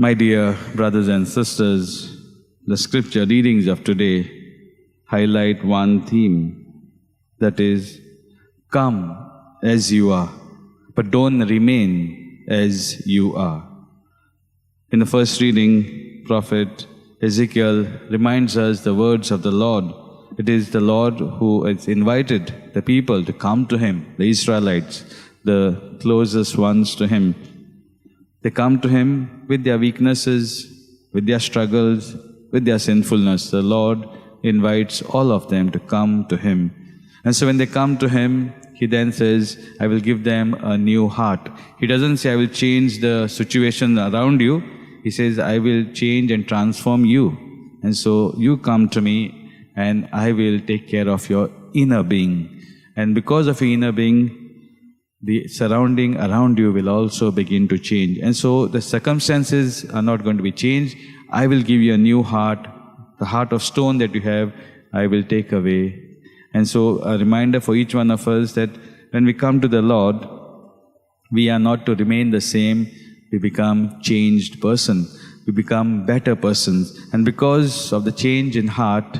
My dear brothers and sisters, the scripture readings of today highlight one theme, that is, come as you are, but don't remain as you are. In the first reading, Prophet Ezekiel reminds us the words of the Lord. It is the Lord who has invited the people to come to Him, the Israelites, the closest ones to Him. They come to Him with their weaknesses, with their struggles, with their sinfulness. The Lord invites all of them to come to Him. And so when they come to Him, He then says, I will give them a new heart. He doesn't say, I will change the situation around you. He says, I will change and transform you. And so you come to me and I will take care of your inner being. And because of your inner being, the surrounding around you will also begin to change. And so the circumstances are not going to be changed. I will give you a new heart. The heart of stone that you have, I will take away. And so a reminder for each one of us that when we come to the Lord, we are not to remain the same. We become changed person. We become better persons. And because of the change in heart,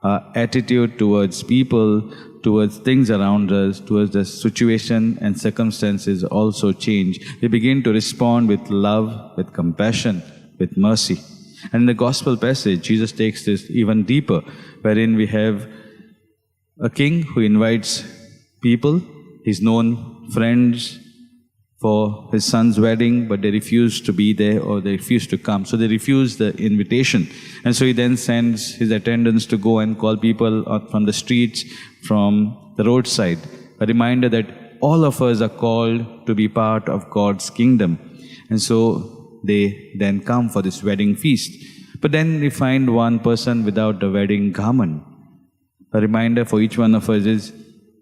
our attitude towards people, towards things around us, towards the situation and circumstances also change. We begin to respond with love, with compassion, with mercy. And in the gospel passage, Jesus takes this even deeper, wherein we have a king who invites people, his known friends, for his son's wedding, but they refuse to be there or they refuse to come. So they refuse the invitation. And so he then sends his attendants to go and call people from the streets, from the roadside. A reminder that all of us are called to be part of God's kingdom. And so they then come for this wedding feast. But then we find one person without the wedding garment. A reminder for each one of us is,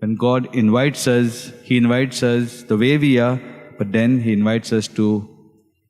when God invites us, He invites us the way we are, but then He invites us to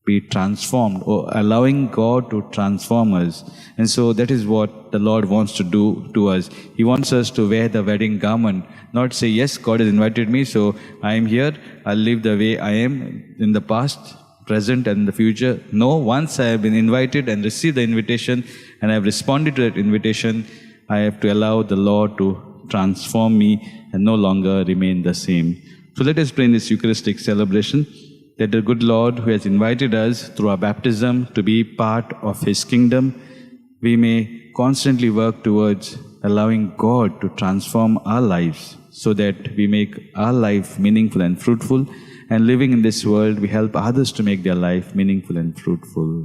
be transformed, or allowing God to transform us. And so that is what the Lord wants to do to us. He wants us to wear the wedding garment, not say, yes, God has invited me, so I am here, I'll live the way I am in the past, present and the future. No, once I have been invited and received the invitation and I have responded to that invitation, I have to allow the Lord to transform me and no longer remain the same. So let us pray in this Eucharistic celebration that the good Lord who has invited us through our baptism to be part of His kingdom, we may constantly work towards allowing God to transform our lives so that we make our life meaningful and fruitful, and living in this world we help others to make their life meaningful and fruitful.